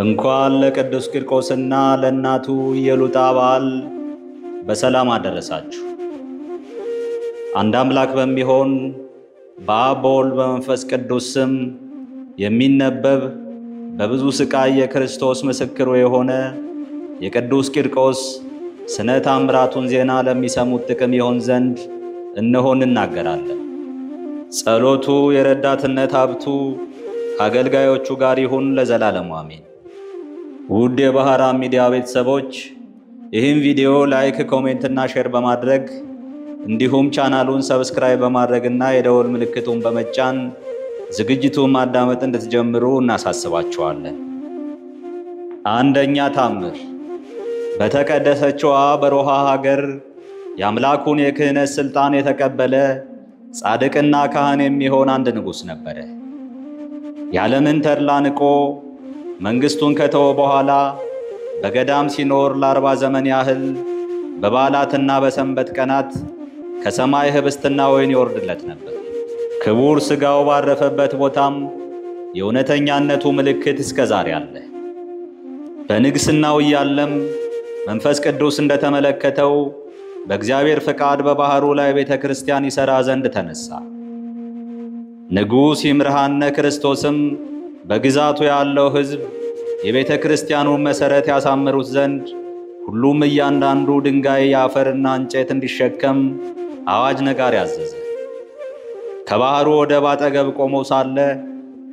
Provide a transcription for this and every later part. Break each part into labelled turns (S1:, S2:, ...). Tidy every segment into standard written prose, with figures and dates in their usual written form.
S1: እንኳን ለቅዱስ ቂርቆስና ለእናቱ ኢየሉጣ በዓል በሰላም አደረሳችሁ። አንድ አምላክ በሚሆን በአብ በወልድ በመንፈስ ቅዱስ ስም የሚነበብ በብዙ ስቃይ የክርስቶስ ምስክሩ የሆነ የቅዱስ ቂርቆስ ስነ ተአምራቱን ዜና ለሚሰሙት ጥቅም ይሆን ዘንድ እነሆ እንናገራለን። ጸሎቱ የረዳትነት ሀብቱ ከአገልጋዮቹ ጋር ይሁን ለዘላለሙ አሜን። ውድ የባህራን ሚዲያ ቤተሰቦች ይህን ቪዲዮ ላይክ፣ ኮሜንት እና ሼር በማድረግ እንዲሁም ቻናሉን ሰብስክራይብ በማድረግና የደወል ምልክቱን በመጫን ዝግጅቱን ማዳመጥ እንድትጀምሩ እናሳስባችኋለን። አንደኛ ተአምር። በተቀደሰችዋ በሮሃ ሀገር የአምላኩን የክህነት ስልጣን የተቀበለ ጻድቅና ካህን የሚሆን አንድ ንጉሥ ነበረ። ያለምን ተድላ ንቆ መንግስቱን ከተወ በኋላ በገዳም ሲኖር ለ40 ዘመን ያህል በበዓላትና በሰንበት ቀናት ከሰማይ ህብስትና ወይን ይወርድለት ነበር። ክቡር ሥጋው ባረፈበት ቦታም የእውነተኛነቱ ምልክት እስከ ዛሬ አለ። በንግስናው እያለም መንፈስ ቅዱስ እንደተመለከተው በእግዚአብሔር ፈቃድ በባህሩ ላይ ቤተ ክርስቲያን ይሠራ ዘንድ ተነሳ። ንጉሥ ይምርሃነ ክርስቶስም በግዛቱ ያለው ሕዝብ የቤተ ክርስቲያኑን መሠረት ያሳምሩት ዘንድ ሁሉም እያንዳንዱ ድንጋይ የአፈርና እንጨት እንዲሸከም አዋጅ ነጋሪ አዘዘ። ከባህሩ ወደብ አጠገብ ቆሞ ሳለ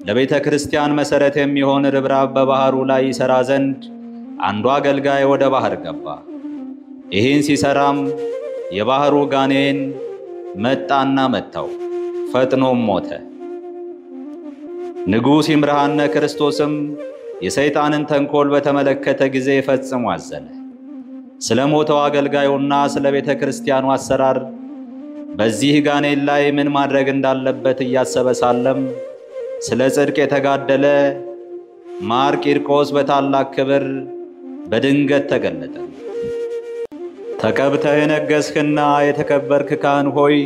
S1: ለቤተ ክርስቲያን መሠረት የሚሆን ርብራብ በባህሩ ላይ ይሠራ ዘንድ አንዱ አገልጋይ ወደ ባህር ገባ። ይህን ሲሠራም የባህሩ ጋኔን መጣና መታው፣ ፈጥኖም ሞተ። ንጉሥ ይምርሃነ ክርስቶስም የሰይጣንን ተንኮል በተመለከተ ጊዜ ፈጽሞ አዘነ። ስለ ሞተው አገልጋዩና ስለ ቤተ ክርስቲያኑ አሰራር በዚህ ጋኔን ላይ ምን ማድረግ እንዳለበት እያሰበ ሳለም ስለ ጽድቅ የተጋደለ ማር ቂርቆስ በታላቅ ክብር በድንገት ተገለጠ። ተቀብተህ የነገሥክና የተከበርክ ካህን ሆይ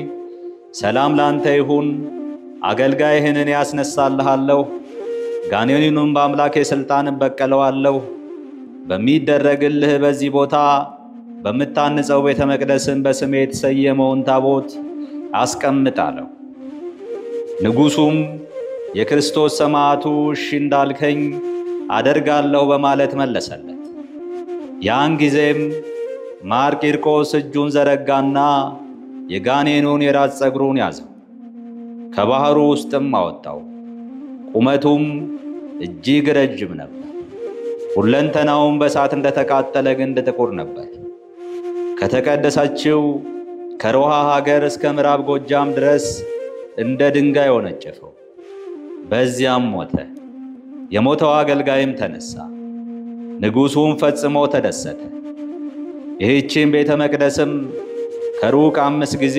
S1: ሰላም ላንተ ይሁን። አገልጋይህን እኔ ያስነሳልሃለሁ፣ ጋኔኑንም በአምላኬ ሥልጣን እበቀለዋለሁ። በሚደረግልህ በዚህ ቦታ በምታንጸው ቤተ መቅደስን በስሜ የተሰየመውን ታቦት አስቀምጣለሁ። ንጉሡም የክርስቶስ ሰማዕቱ እሺ እንዳልከኝ አደርጋለሁ በማለት መለሰለት። ያን ጊዜም ማር ቂርቆስ እጁን ዘረጋና የጋኔኑን የራስ ፀጉሩን ያዘው፣ ከባህሩ ውስጥም አወጣው። ቁመቱም እጅግ ረጅም ነበር። ሁለንተናውም በእሳት እንደተቃጠለ ግንድ ጥቁር ነበር። ከተቀደሰችው ከሮሃ ሀገር እስከ ምዕራብ ጎጃም ድረስ እንደ ድንጋይ ወነጨፈው። በዚያም ሞተ። የሞተው አገልጋይም ተነሳ። ንጉሡም ፈጽሞ ተደሰተ። ይህችን ቤተ መቅደስም ከሩቅ 5 ጊዜ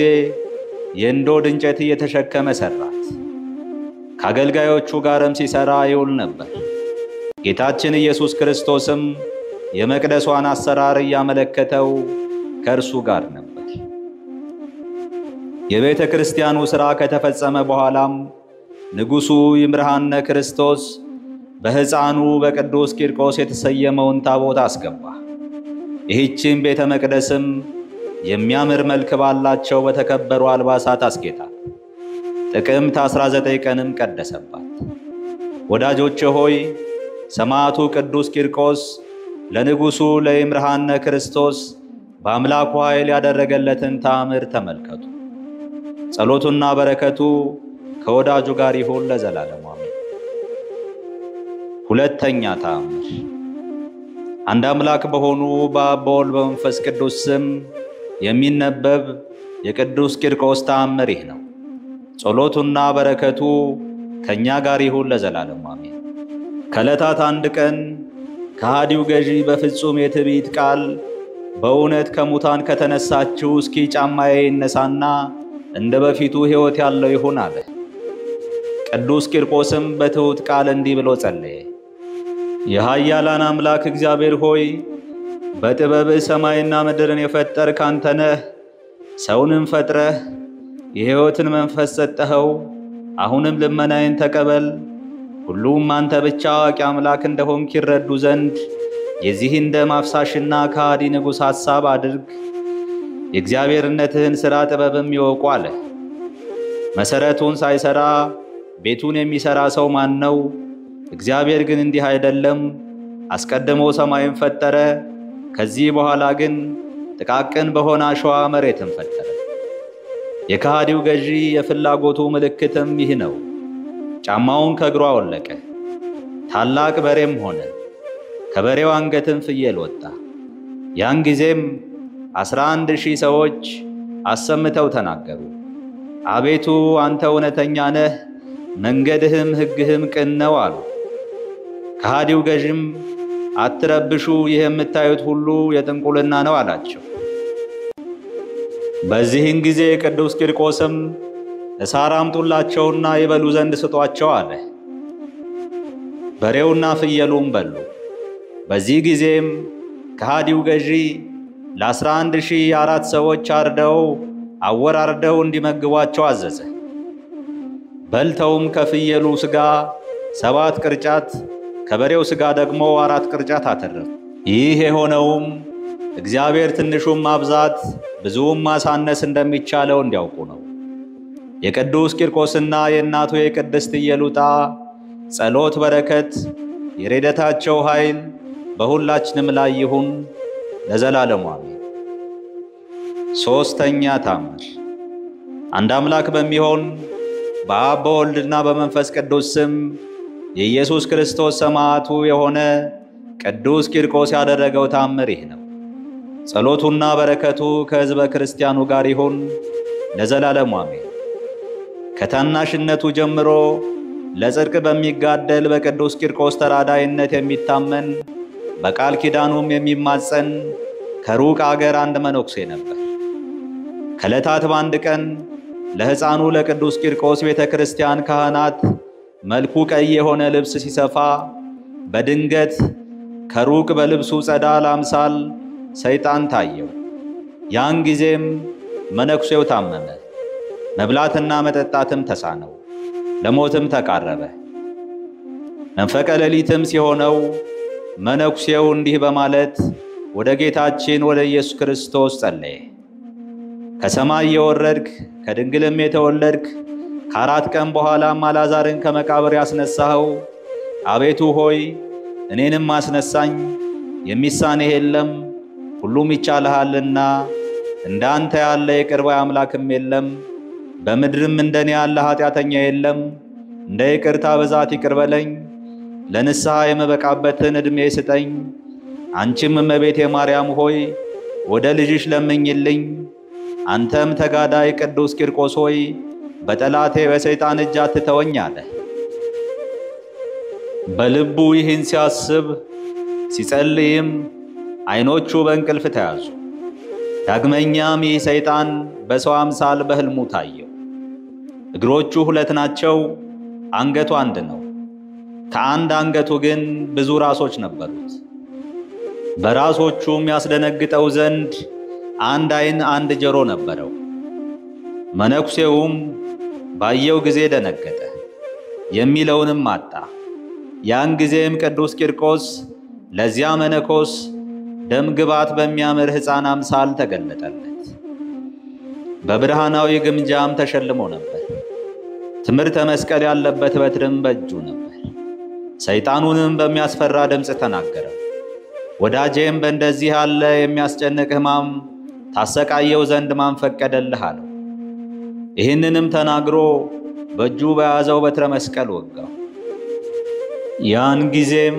S1: የእንዶድ እንጨት እየተሸከመ ሠራት። ከአገልጋዮቹ ጋርም ሲሠራ ይውል ነበር። ጌታችን ኢየሱስ ክርስቶስም የመቅደሷን አሰራር እያመለከተው ከእርሱ ጋር ነበር። የቤተ ክርስቲያኑ ሥራ ከተፈጸመ በኋላም ንጉሡ ይምርሃነ ክርስቶስ በሕፃኑ በቅዱስ ቂርቆስ የተሰየመውን ታቦት አስገባ። ይህችን ቤተ መቅደስም የሚያምር መልክ ባላቸው በተከበሩ አልባሳት አስጌጣት። ጥቅምት 19 ቀንም ቀደሰባት። ወዳጆቼ ሆይ ሰማዕቱ ቅዱስ ቂርቆስ ለንጉሡ ለይምርሃነ ክርስቶስ በአምላኩ ኃይል ያደረገለትን ተአምር ተመልከቱ። ጸሎቱና በረከቱ ከወዳጁ ጋር ይሁን ለዘላለሙ አሜን። ሁለተኛ ተአምር። አንድ አምላክ በሆኑ በአብ በወልድ በመንፈስ ቅዱስ ስም የሚነበብ የቅዱስ ቂርቆስ ተአምር ይህ ነው። ጸሎቱና በረከቱ ከኛ ጋር ይሁን ለዘላለሙ አሜን። ከዕለታት አንድ ቀን ከሃዲው ገዢ በፍጹም የትዕቢት ቃል በእውነት ከሙታን ከተነሳችው እስኪ ጫማዬ ይነሳና እንደ በፊቱ ሕይወት ያለው ይሁን አለ። ቅዱስ ቂርቆስም በትሑት ቃል እንዲህ ብሎ ጸለየ። የኃያላን አምላክ እግዚአብሔር ሆይ በጥበብህ ሰማይና ምድርን የፈጠርክ አንተ ነህ። ሰውንም ፈጥረህ የሕይወትን መንፈስ ሰጠኸው። አሁንም ልመናዬን ተቀበል። ሁሉም አንተ ብቻ አዋቂ አምላክ እንደሆንክ ይረዱ ዘንድ የዚህን ደም አፍሳሽና ከሃዲ ንጉሥ ሐሳብ አድርግ። የእግዚአብሔርነትህን ሥራ ጥበብም ይወቁ አለ። መሠረቱን ሳይሠራ ቤቱን የሚሠራ ሰው ማን ነው? እግዚአብሔር ግን እንዲህ አይደለም። አስቀድሞ ሰማይን ፈጠረ፣ ከዚህ በኋላ ግን ጥቃቅን በሆነ አሸዋ መሬትን ፈጠረ። የከሃዲው ገዢ የፍላጎቱ ምልክትም ይህ ነው። ጫማውን ከእግሩ አወለቀ፣ ታላቅ በሬም ሆነ፣ ከበሬው አንገትም ፍየል ወጣ። ያን ጊዜም 11,000 ሰዎች አሰምተው ተናገሩ፣ አቤቱ አንተ እውነተኛ ነህ፣ መንገድህም ሕግህም ቅን ነው አሉ። ከሃዲው ገዥም አትረብሹ፣ ይህ የምታዩት ሁሉ የጥንቁልና ነው አላቸው። በዚህን ጊዜ ቅዱስ ቂርቆስም እሳር አምጡላቸውና ይበሉ ዘንድ ስጧቸው አለ። በሬውና ፍየሉም በሉ። በዚህ ጊዜም ከሃዲው ገዢ ለ11,004 ሰዎች አርደው አወራርደው እንዲመግቧቸው አዘዘ። በልተውም ከፍየሉ ሥጋ 7 ቅርጫት ከበሬው ሥጋ ደግሞ 4 ቅርጫት አተረፉ። ይህ የሆነውም እግዚአብሔር ትንሹም ማብዛት ብዙም ማሳነስ እንደሚቻለው እንዲያውቁ ነው። የቅዱስ ቂርቆስና የእናቱ የቅድስት ኢየሉጣ ጸሎት በረከት የረድኤታቸው ኃይል በሁላችንም ላይ ይሁን ለዘላለሙ አሜን። ሦስተኛ ተአምር። አንድ አምላክ በሚሆን በአብ በወልድና በመንፈስ ቅዱስ ስም የኢየሱስ ክርስቶስ ሰማዕቱ የሆነ ቅዱስ ቂርቆስ ያደረገው ተአምር ይህ ነው። ጸሎቱና በረከቱ ከሕዝበ ክርስቲያኑ ጋር ይሁን ለዘላለሙ አሜን። ከታናሽነቱ ጀምሮ ለጽድቅ በሚጋደል በቅዱስ ቂርቆስ ተራዳይነት የሚታመን በቃል ኪዳኑም የሚማጸን ከሩቅ አገር አንድ መነኩሴ ነበር። ከዕለታት በአንድ ቀን ለሕፃኑ ለቅዱስ ቂርቆስ ቤተ ክርስቲያን ካህናት መልኩ ቀይ የሆነ ልብስ ሲሰፋ በድንገት ከሩቅ በልብሱ ጸዳል አምሳል ሰይጣን ታየው። ያን ጊዜም መነኩሴው ታመመ፣ መብላትና መጠጣትም ተሳነው፣ ለሞትም ተቃረበ። መንፈቀ ሌሊትም ሲሆነው መነኩሴው እንዲህ በማለት ወደ ጌታችን ወደ ኢየሱስ ክርስቶስ ጸለየ። ከሰማይ የወረድክ ከድንግልም የተወለድክ ከ4 ቀን በኋላም አልዓዛርን ከመቃብር ያስነሳኸው አቤቱ ሆይ እኔንም አስነሳኝ፣ የሚሳንህ የለም፣ ሁሉም ይቻልሃልና። እንዳንተ ያለ የቅርብ ባይ አምላክም የለም፣ በምድርም እንደኔ ያለ ኃጢአተኛ የለም። እንደ ይቅርታ ብዛት ይቅር በለኝ፣ ለንስሐ የመበቃበትን ዕድሜ ስጠኝ። አንቺም እመቤቴ ማርያም ሆይ ወደ ልጅሽ ለምኝልኝ። አንተም ተጋዳይ ቅዱስ ቂርቆስ ሆይ በጠላቴ በሰይጣን እጅ አትተወኝ አለ። በልቡ ይህን ሲያስብ ሲጸልይም ዓይኖቹ በእንቅልፍ ተያዙ። ዳግመኛም ይህ ሰይጣን በሰው አምሳል በሕልሙ ታየው። እግሮቹ 2 ናቸው፣ አንገቱ 1 ነው። ከአንድ አንገቱ ግን ብዙ ራሶች ነበሩት። በራሶቹም ያስደነግጠው ዘንድ 1 ዓይን 1 ጆሮ ነበረው። መነኩሴውም ባየው ጊዜ ደነገጠ፣ የሚለውንም አጣ። ያን ጊዜም ቅዱስ ቂርቆስ ለዚያ መነኮስ ደም ግባት በሚያምር ሕፃን አምሳል ተገለጠለት። በብርሃናዊ ግምጃም ተሸልሞ ነበር። ትምህርተ መስቀል ያለበት በትርም በእጁ ነበር። ሰይጣኑንም በሚያስፈራ ድምፅ ተናገረው። ወዳጄም በእንደዚህ ያለ የሚያስጨንቅ ሕማም ታሰቃየው ዘንድ ማን ፈቀደልህ አለው። ይህንንም ተናግሮ በእጁ በያዘው በትረ መስቀል ወጋው። ያን ጊዜም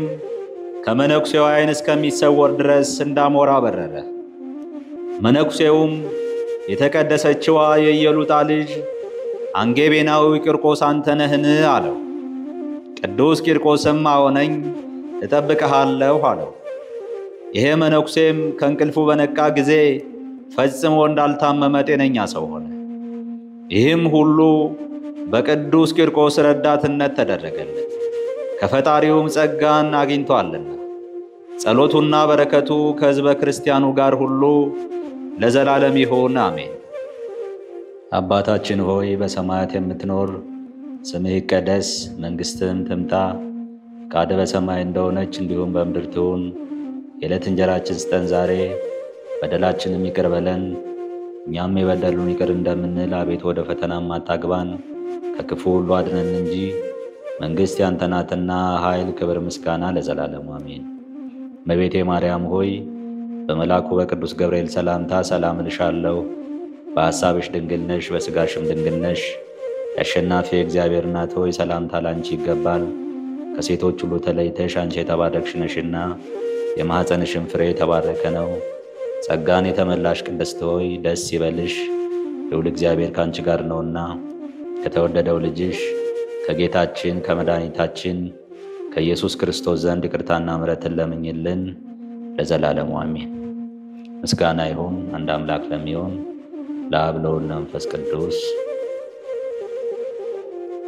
S1: ከመነኩሴው ዓይን እስከሚሰወር ድረስ እንዳሞራ በረረ። መነኩሴውም የተቀደሰችዋ የኢየሉጣ ልጅ አንጌቤናዊ ቂርቆስ አንተ ነህን አለው። ቅዱስ ቂርቆስም አዎነኝ፣ እጠብቅሃለሁ አለው። ይሄ መነኩሴም ከእንቅልፉ በነቃ ጊዜ ፈጽሞ እንዳልታመመ ጤነኛ ሰው ሆነ። ይህም ሁሉ በቅዱስ ቂርቆስ ረዳትነት ተደረገለት፣ ከፈጣሪውም ጸጋን አግኝቷልና። ጸሎቱና በረከቱ ከሕዝበ ክርስቲያኑ ጋር ሁሉ ለዘላለም ይሁን አሜን። አባታችን ሆይ በሰማያት የምትኖር ስምህ ይቀደስ፣ መንግሥትህም ትምጣ፣ ፈቃድህ በሰማይ እንደሆነች እንዲሁም በምድር ትሁን። የዕለት እንጀራችንን ስጠን ዛሬ፣ በደላችንን ይቅር በለን እኛም የበደሉንን ይቅር እንደምንል፣ አቤቱ ወደ ፈተናም አታግባን ከክፉ ሁሉ አድነን እንጂ መንግሥት ያንተ ናትና ኃይል፣ ክብር፣ ምስጋና ለዘላለሙ አሜን። እመቤቴ ማርያም ሆይ በመልአኩ በቅዱስ ገብርኤል ሰላምታ ሰላም እልሻለሁ። በሐሳብሽ ድንግል ነሽ፣ በሥጋሽም ድንግል ነሽ። የአሸናፊ የእግዚአብሔር እናት ሆይ ሰላምታ ላንቺ ይገባል። ከሴቶች ሁሉ ተለይተሽ አንቺ የተባረክሽ ነሽና የማኅፀንሽም ፍሬ የተባረከ ነው። ጸጋን የተመላሽ ቅድስት ሆይ ደስ ይበልሽ፣ ልዑል እግዚአብሔር ከአንቺ ጋር ነውና ከተወደደው ልጅሽ ከጌታችን ከመድኃኒታችን ከኢየሱስ ክርስቶስ ዘንድ ይቅርታና ምሕረትን ለምኝልን ለዘላለሙ አሜን። ምስጋና ይሁን አንድ አምላክ ለሚሆን ለአብ ለወልድ ለመንፈስ ቅዱስ።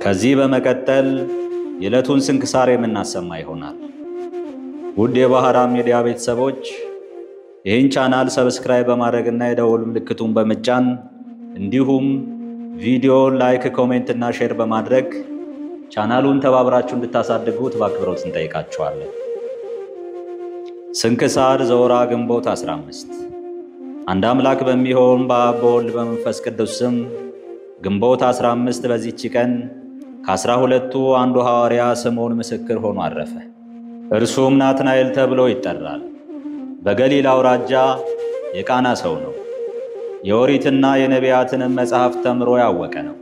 S1: ከዚህ በመቀጠል የዕለቱን ስንክሳር የምናሰማ ይሆናል። ውድ የባህራም ሚዲያ ቤተሰቦች ይህን ቻናል ሰብስክራይብ በማድረግና የደወል ምልክቱን በመጫን እንዲሁም ቪዲዮ ላይክ፣ ኮሜንት እና ሼር በማድረግ ቻናሉን ተባብራችሁ እንድታሳድጉት በአክብሮት እንጠይቃችኋለን። ስንክሳር ዘወርኀ ግንቦት 15 አንድ አምላክ በሚሆን በአብ በወልድ በመንፈስ ቅዱስ ስም ግንቦት 15 በዚህች ቀን ከ12ቱ አንዱ ሐዋርያ ስምዖን ምስክር ሆኖ አረፈ። እርሱም ናትናኤል ተብሎ ይጠራል። በገሊላ አውራጃ የቃና ሰው ነው። የኦሪትና የነቢያትንም መጽሐፍ ተምሮ ያወቀ ነው።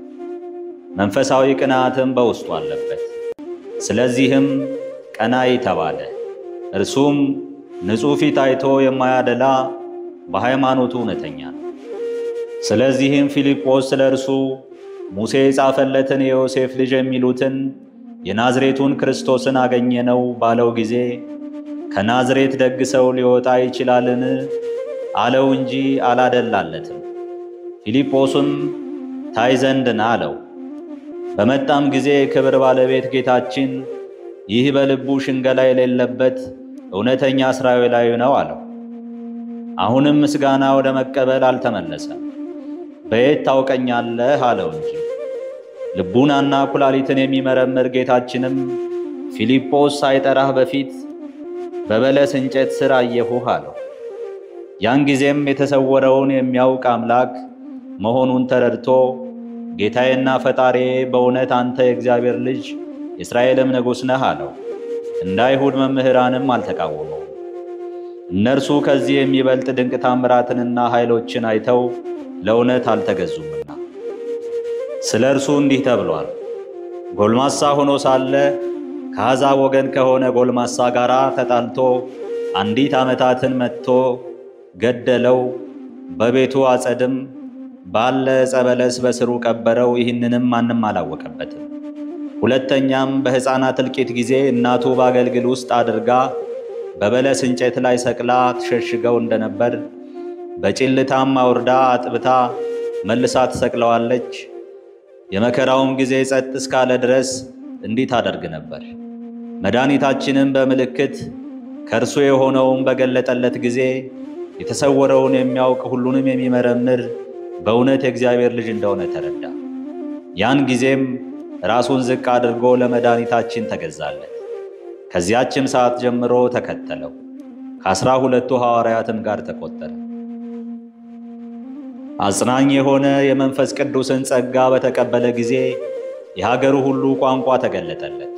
S1: መንፈሳዊ ቅንዓትም በውስጡ አለበት። ስለዚህም ቀናኢ ተባለ። እርሱም ንጹሕ ፊት አይቶ የማያደላ በሃይማኖቱ እውነተኛ ነው። ስለዚህም ፊልጶስ ስለ እርሱ ሙሴ የጻፈለትን የዮሴፍ ልጅ የሚሉትን የናዝሬቱን ክርስቶስን አገኘነው ባለው ጊዜ ከናዝሬት ደግ ሰው ሊወጣ ይችላልን አለው እንጂ አላደላለትም። ፊልጶስም ታይ ዘንድ ና አለው። በመጣም ጊዜ ክብር ባለቤት ጌታችን ይህ በልቡ ሽንገላ የሌለበት እውነተኛ እስራኤላዊ ነው አለው። አሁንም ምስጋና ወደ መቀበል አልተመለሰም። በየት ታውቀኛለህ አለው እንጂ። ልቡናና ኩላሊትን የሚመረምር ጌታችንም ፊልጶስ ሳይጠራህ በፊት በበለስ እንጨት ስር አየሁህ አለው። ያን ጊዜም የተሰወረውን የሚያውቅ አምላክ መሆኑን ተረድቶ ጌታዬና ፈጣሪዬ በእውነት አንተ የእግዚአብሔር ልጅ የእስራኤልም ንጉሥ ነህ አለው። እንደ አይሁድ መምህራንም አልተቃወመው። እነርሱ ከዚህ የሚበልጥ ድንቅ ታምራትንና ኃይሎችን አይተው ለእውነት አልተገዙምና። ስለ እርሱ እንዲህ ተብሏል። ጎልማሳ ሆኖ ሳለ ከአሕዛብ ወገን ከሆነ ጎልማሳ ጋር ተጣልቶ አንዲት ዓመታትን መትቶ ገደለው። በቤቱ አጸድም ባለ ዕፀ በለስ በስሩ ቀበረው። ይህንንም ማንም አላወቀበትም። ሁለተኛም በሕፃናት እልቂት ጊዜ እናቱ በአገልግል ውስጥ አድርጋ በበለስ እንጨት ላይ ሰቅላ ትሸሽገው እንደነበር በጭልታም አውርዳ አጥብታ መልሳ ትሰቅለዋለች። የመከራውም ጊዜ ጸጥ እስካለ ድረስ እንዲህ ታደርግ ነበር። መድኃኒታችንም በምልክት ከእርሱ የሆነውን በገለጠለት ጊዜ የተሰወረውን የሚያውቅ ሁሉንም የሚመረምር በእውነት የእግዚአብሔር ልጅ እንደሆነ ተረዳ። ያን ጊዜም ራሱን ዝቅ አድርጎ ለመድኃኒታችን ተገዛለት። ከዚያችም ሰዓት ጀምሮ ተከተለው። ከ12ቱ ሐዋርያትም ጋር ተቆጠረ። አጽናኝ የሆነ የመንፈስ ቅዱስን ጸጋ በተቀበለ ጊዜ የሀገሩ ሁሉ ቋንቋ ተገለጠለት።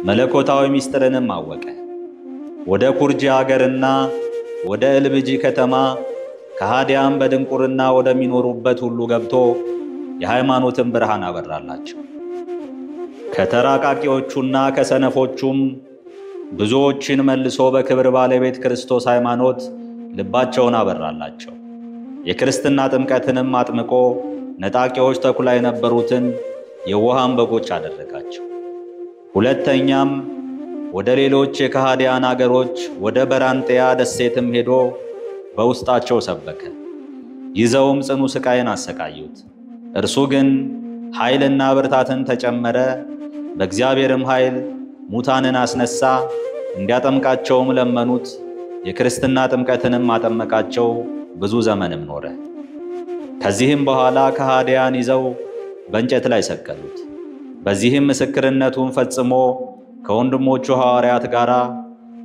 S1: መለኮታዊ ምስጢርንም አወቀ። ወደ ኩርጂ አገርና ወደ እልብጂ ከተማ ከሃዲያም በድንቁርና ወደሚኖሩበት ሁሉ ገብቶ የሃይማኖትን ብርሃን አበራላቸው። ከተራቃቂዎቹና ከሰነፎቹም ብዙዎችን መልሶ በክብር ባለቤት ክርስቶስ ሃይማኖት ልባቸውን አበራላቸው። የክርስትና ጥምቀትንም አጥምቆ ነጣቂዎች ተኩላ የነበሩትን የውሃን በጎች አደረጋቸው። ሁለተኛም ወደ ሌሎች የከሃዲያን አገሮች ወደ በራንጤያ ደሴትም ሄዶ በውስጣቸው ሰበከ። ይዘውም ጽኑ ስቃይን አሰቃዩት። እርሱ ግን ኃይልና ብርታትን ተጨመረ። በእግዚአብሔርም ኃይል ሙታንን አስነሳ። እንዲያጠምቃቸውም ለመኑት። የክርስትና ጥምቀትንም አጠመቃቸው። ብዙ ዘመንም ኖረ። ከዚህም በኋላ ከሃዲያን ይዘው በእንጨት ላይ ሰቀሉት። በዚህም ምስክርነቱን ፈጽሞ ከወንድሞቹ ሐዋርያት ጋር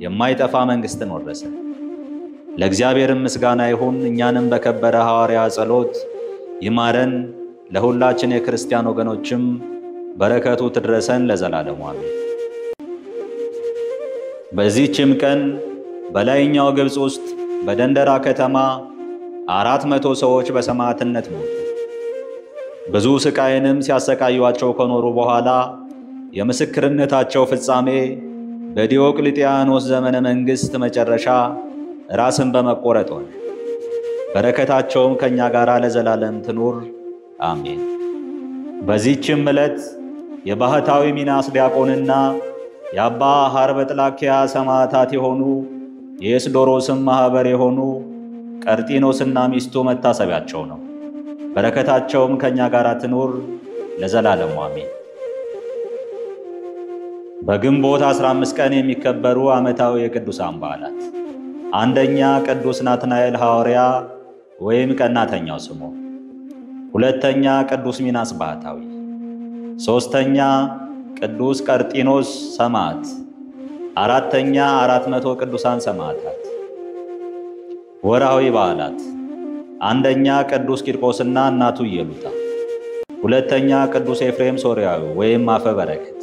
S1: የማይጠፋ መንግሥትን ወረሰ። ለእግዚአብሔርም ምስጋና ይሁን። እኛንም በከበረ ሐዋርያ ጸሎት ይማረን፣ ለሁላችን የክርስቲያን ወገኖችም በረከቱ ትድረሰን ለዘላለሙ አሜን። በዚህችም ቀን በላይኛው ግብጽ ውስጥ በደንደራ ከተማ 400 ሰዎች በሰማዕትነት ሞቱ። ብዙ ስቃይንም ሲያሰቃዩአቸው ከኖሩ በኋላ የምስክርነታቸው ፍጻሜ በዲዮቅልጥያኖስ ዘመነ መንግሥት መጨረሻ ራስን በመቆረጥ ሆነ። በረከታቸውም ከእኛ ጋር ለዘላለም ትኑር አሜን። በዚህችም ዕለት የባሕታዊ ሚናስ ዲያቆንና የአባ ሐርበጥላኪያ ሰማዕታት የሆኑ የኤስዶሮስም ማኅበር የሆኑ ቀርጢኖስና ሚስቱ መታሰቢያቸው ነው። በረከታቸውም ከእኛ ጋር ትኑር ለዘላለሙ አሜን። በግንቦት 15 ቀን የሚከበሩ ዓመታዊ የቅዱሳን በዓላት፣ አንደኛ ቅዱስ ናትናኤል ሐዋርያ ወይም ቀናተኛው ስሙ፣ ሁለተኛ ቅዱስ ሚናስ ባሕታዊ፣ ሦስተኛ ቅዱስ ቀርጢኖስ ሰማዕት፣ አራተኛ 400 ቅዱሳን ሰማዕታት። ወርሃዊ በዓላት፣ አንደኛ ቅዱስ ቂርቆስና እናቱ ኢየሉጣ፣ ሁለተኛ ቅዱስ ኤፍሬም ሶርያዊ ወይም አፈ በረከት፣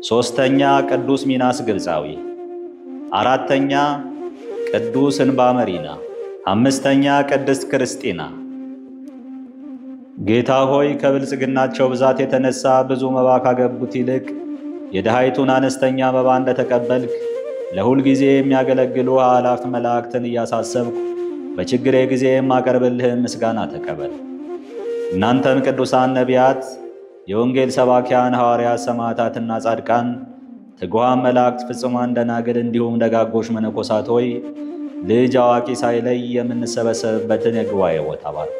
S1: ሦስተኛ ቅዱስ ሚናስ ግብፃዊ፣ አራተኛ ቅዱስ እንባ መሪና፣ አምስተኛ ቅድስት ክርስቲና። ጌታ ሆይ ከብልጽግናቸው ብዛት የተነሳ ብዙ መባ ካገቡት ይልቅ የድሃይቱን አነስተኛ መባ እንደተቀበልክ ለሁል ጊዜ የሚያገለግሉ አእላፍት መላእክትን እያሳሰብኩ በችግሬ ጊዜ የማቀርብልህን ምስጋና ተቀበል። እናንተም ቅዱሳን ነቢያት፣ የወንጌል ሰባኪያን ሐዋርያት፣ ሰማዕታትና ጻድቃን፣ ትጉሃን መላእክት፣ ፍጹማን ደናግል እንዲሁም ደጋጎች መነኮሳት ሆይ ልጅ አዋቂ ሳይለይ የምንሰበሰብበትን የጉባኤ ቦታ ባርኩ።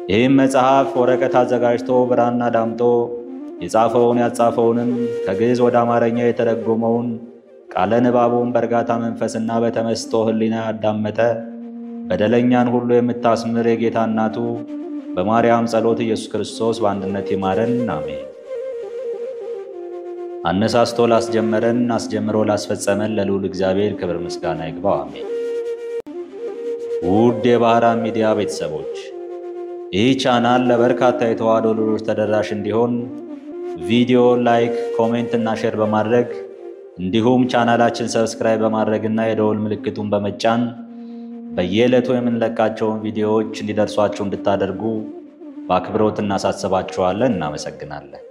S1: ይህም መጽሐፍ ወረቀት አዘጋጅቶ ብራና ዳምጦ የጻፈውን ያጻፈውንም ከግዕዝ ወደ አማርኛ የተረጎመውን ቃለ ንባቡን በእርጋታ መንፈስና በተመስጦ ሕሊና ያዳመጠ በደለኛን ሁሉ የምታስምር የጌታ እናቱ በማርያም ጸሎት ኢየሱስ ክርስቶስ በአንድነት ይማረን አሜን። አነሳስቶ ላስጀመረን አስጀምሮ ላስፈጸመን ለልዑል እግዚአብሔር ክብር ምስጋና ይግባው አሜን። ውድ የባህራን ሚዲያ ቤተሰቦች፣ ይህ ቻናል ለበርካታ የተዋሕዶ ልጆች ተደራሽ እንዲሆን ቪዲዮ ላይክ፣ ኮሜንት እና ሼር በማድረግ እንዲሁም ቻናላችን ሰብስክራይብ በማድረግና የደወል ምልክቱን በመጫን በየዕለቱ የምንለቃቸውን ቪዲዮዎች እንዲደርሷችሁ እንድታደርጉ በአክብሮት እናሳስባችኋለን። እናመሰግናለን።